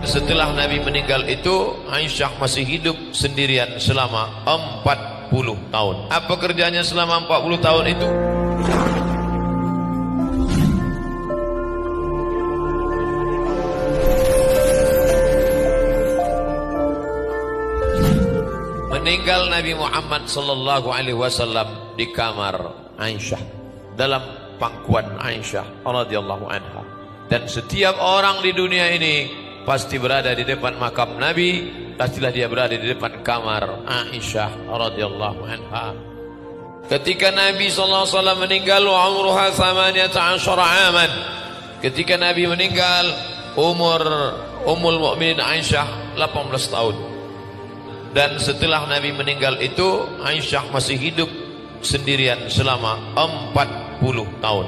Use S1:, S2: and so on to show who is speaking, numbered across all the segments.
S1: Setelah Nabi meninggal itu, Aisyah masih hidup sendirian selama 40 tahun. Apa kerjanya selama 40 tahun itu? Meninggal Nabi Muhammad sallallahu alaihi wasallam di kamar Aisyah, dalam pangkuan Aisyah radhiyallahu anha. Dan setiap orang di dunia ini pasti berada di depan makam Nabi, pastilah dia berada di depan kamar Aisyah radhiyallahu anha. Ketika Nabi sallallahu alaihi wasallam meninggal, umruha 18 aman. Ketika Nabi meninggal, umur Ummul Mukminin Aisyah 18 tahun. Dan setelah Nabi meninggal itu, Aisyah masih hidup sendirian selama 40 tahun.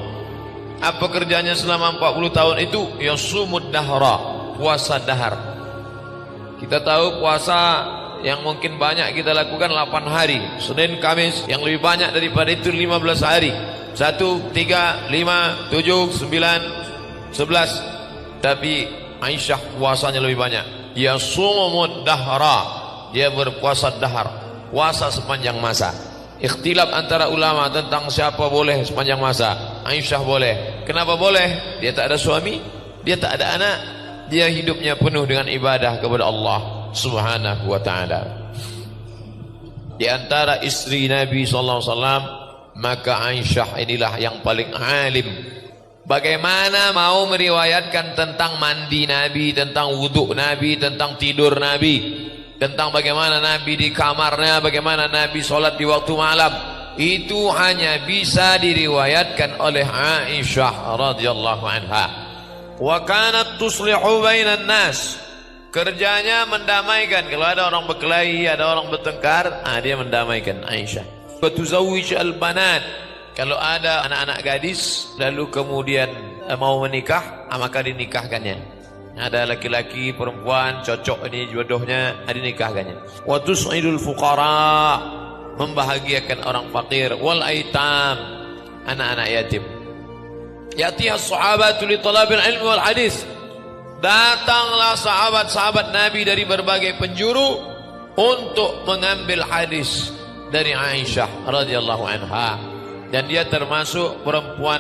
S1: Apa kerjanya selama 40 tahun itu? Yasumud dahra, puasa dahar. Kita tahu puasa yang mungkin banyak kita lakukan 8 hari, Senin, Kamis. Yang lebih banyak daripada itu 15 hari. 1, 3, 5, 7, 9, 11. Tapi Aisyah puasanya lebih banyak. Yasumud dahra, dia berpuasa dahar, puasa sepanjang masa. Ikhtilaf antara ulama tentang siapa boleh sepanjang masa. Aisyah boleh. Kenapa boleh? Dia tak ada suami, dia tak ada anak, dia hidupnya penuh dengan ibadah kepada Allah Subhanahu wa ta'ala. Di antara istri Nabi sallallahu alaihi wasallam, maka Aisyah inilah yang paling alim. Bagaimana mau meriwayatkan tentang mandi Nabi, tentang wudhu Nabi, tentang tidur Nabi, tentang bagaimana Nabi di kamarnya, bagaimana Nabi sholat di waktu malam. Itu hanya bisa diriwayatkan oleh Aisyah radhiyallahu anha. Wa kanat tuslihu bainan nas, kerjanya mendamaikan. Kalau ada orang berkelahi, ada orang bertengkar, dia mendamaikan Aisyah. Wa tuzawwij al-banat, kalau ada anak-anak gadis lalu kemudian mau menikah, maka dinikahkannya. Ada laki-laki, perempuan cocok ini jodohnya, dinikahkannya. Wa tus'idul fuqara, membahagiakan orang fakir. Wal aitam, anak-anak yatim. Yatiha sahabatu li talabil ilmi wal hadis, datanglah sahabat-sahabat Nabi dari berbagai penjuru untuk mengambil hadis dari Aisyah radhiyallahu anha. Dan dia termasuk perempuan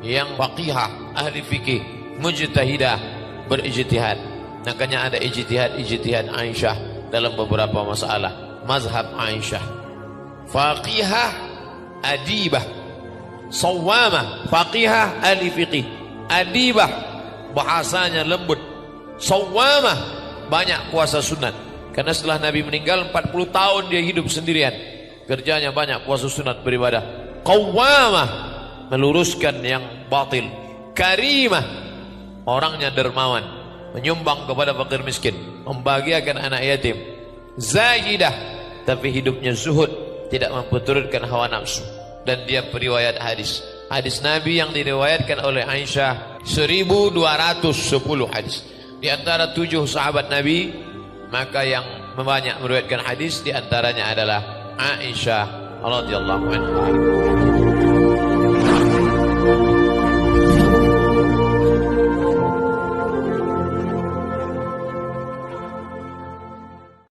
S1: yang faqihah, ahli fikih, mujtahidah, berijtihad. Makanya ada ijtihad Aisyah dalam beberapa masalah. Mazhab Aisyah, faqihah, adibah, sawamah. Faqihah, ahli fiqih. Adibah, bahasanya lembut. Sawamah, banyak puasa sunat. Karena setelah Nabi meninggal 40 tahun dia hidup sendirian, kerjanya banyak puasa sunat, beribadah. Qawwamah, meluruskan yang batil. Karimah, orangnya dermawan, menyumbang kepada fakir miskin, membahagiakan anak yatim. Zahidah, tapi hidupnya zuhud, tidak memperturutkan hawa nafsu. Dan dia periwayat hadis. Hadis Nabi yang diriwayatkan oleh Aisyah 1210 hadis. Di antara 7 sahabat Nabi, maka yang banyak meriwayatkan hadis di antaranya adalah Aisyah radhiyallahu anha.